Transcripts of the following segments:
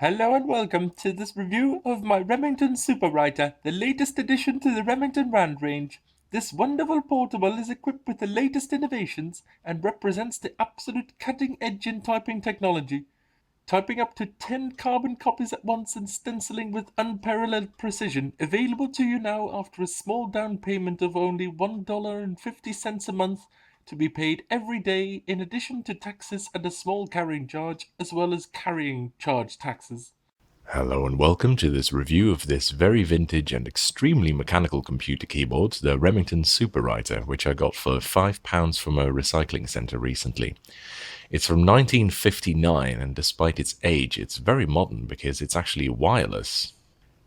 Hello and welcome to this review of my Remington Super Riter, the latest addition to the Remington brand range. This wonderful portable is equipped with the latest innovations and represents the absolute cutting edge in typing technology. Typing up to 10 carbon copies at once and stenciling with unparalleled precision, available to you now after a small down payment of only $1.50 a month to be paid every day in addition to taxes and a small carrying charge, as well as carrying charge taxes. Hello and welcome to this review of this very vintage and extremely mechanical computer keyboard, the Remington Super Riter, which I got for £5 from a recycling centre recently. It's from 1959 and despite its age, it's very modern because it's actually wireless.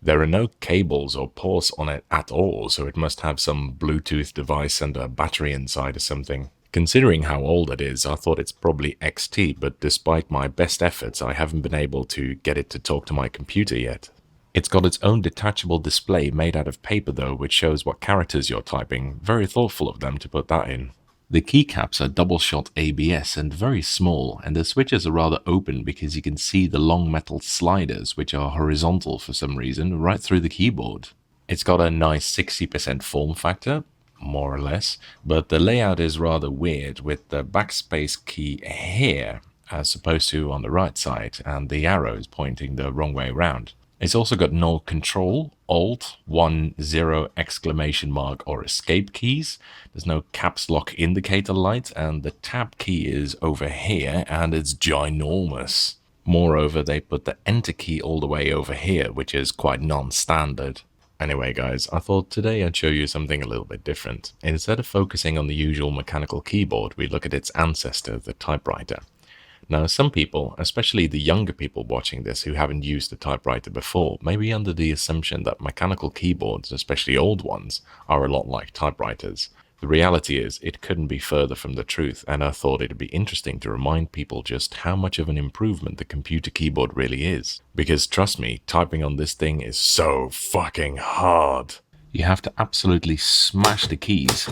There are no cables or ports on it at all, so it must have some Bluetooth device and a battery inside or something. Considering how old it is, I thought it's probably XT, but despite my best efforts, I haven't been able to get it to talk to my computer yet. It's got its own detachable display made out of paper though, which shows what characters you're typing. Very thoughtful of them to put that in. The keycaps are double-shot ABS and very small, and the switches are rather open because you can see the long metal sliders, which are horizontal for some reason, right through the keyboard. It's got a nice 60% form factor, more or less, but the layout is rather weird with the backspace key here as opposed to on the right side and the arrows pointing the wrong way around. It's also got no Control, Alt, 1, 0, exclamation mark or escape keys. There's no caps lock indicator light and the tab key is over here and it's ginormous. Moreover, they put the enter key all the way over here, which is quite non-standard. Anyway guys, I thought today I'd show you something a little bit different. Instead of focusing on the usual mechanical keyboard, we look at its ancestor, the typewriter. Now some people, especially the younger people watching this who haven't used a typewriter before, may be under the assumption that mechanical keyboards, especially old ones, are a lot like typewriters. The reality is, it couldn't be further from the truth, and I thought it'd be interesting to remind people just how much of an improvement the computer keyboard really is. Because trust me, typing on this thing is so fucking hard. You have to absolutely smash the keys,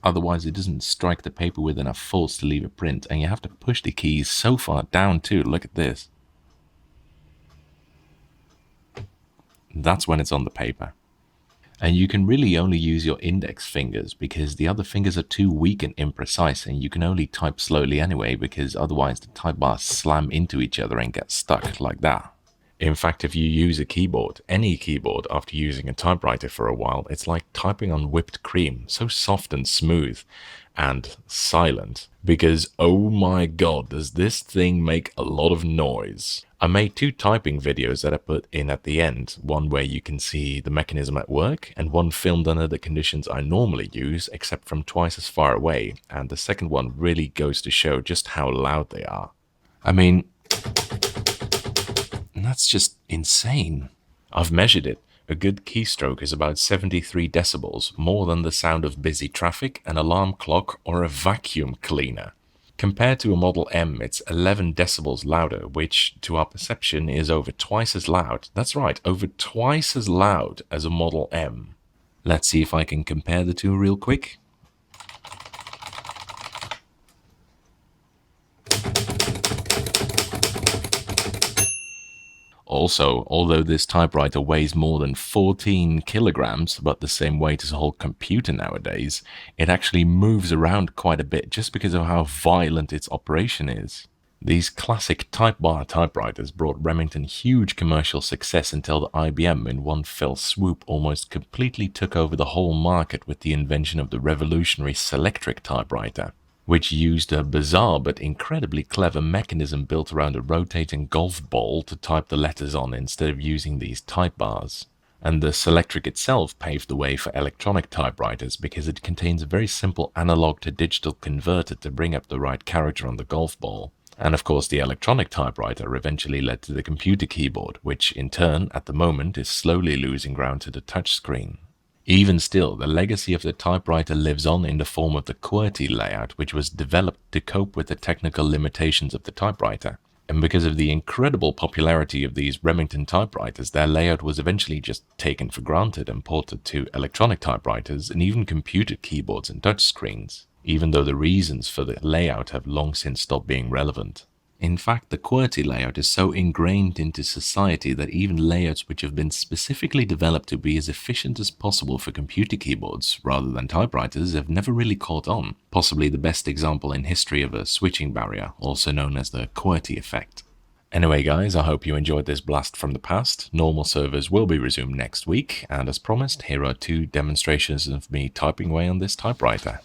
otherwise it doesn't strike the paper with enough force to leave a print, and you have to push the keys so far down too, look at this. That's when it's on the paper. And you can really only use your index fingers because the other fingers are too weak and imprecise, and you can only type slowly anyway because otherwise the type bars slam into each other and get stuck like that. In fact, if you use a keyboard, any keyboard, after using a typewriter for a while, it's like typing on whipped cream, so soft and smooth and silent, because oh my god, does this thing make a lot of noise. I made 2 typing videos that I put in at the end, one where you can see the mechanism at work, and one filmed under the conditions I normally use, except from twice as far away, and the second one really goes to show just how loud they are. I mean, that's just insane. I've measured it. A good keystroke is about 73 decibels, more than the sound of busy traffic, an alarm clock, or a vacuum cleaner. Compared to a Model M, it's 11 decibels louder, which, to our perception, is over twice as loud. That's right, over twice as loud as a Model M. Let's see if I can compare the two real quick. Also, although this typewriter weighs more than 14 kilograms, about the same weight as a whole computer nowadays, it actually moves around quite a bit just because of how violent its operation is. These classic type bar typewriters brought Remington huge commercial success until the IBM in one fell swoop almost completely took over the whole market with the invention of the revolutionary Selectric typewriter, which used a bizarre but incredibly clever mechanism built around a rotating golf ball to type the letters on instead of using these type bars. And the Selectric itself paved the way for electronic typewriters because it contains a very simple analog to digital converter to bring up the right character on the golf ball. And of course the electronic typewriter eventually led to the computer keyboard, which in turn, at the moment, is slowly losing ground to the touchscreen. Even still, the legacy of the typewriter lives on in the form of the Qwerty Layout, which was developed to cope with the technical limitations of the typewriter. And because of the incredible popularity of these Remington typewriters, their layout was eventually just taken for granted and ported to electronic typewriters and even computer keyboards and touchscreens, even though the reasons for the layout have long since stopped being relevant. In fact, the Qwerty layout is so ingrained into society that even layouts which have been specifically developed to be as efficient as possible for computer keyboards rather than typewriters have never really caught on. Possibly the best example in history of a switching barrier, also known as the Qwerty effect. Anyway guys, I hope you enjoyed this blast from the past. Normal servers will be resumed next week, and as promised, here are 2 demonstrations of me typing away on this typewriter.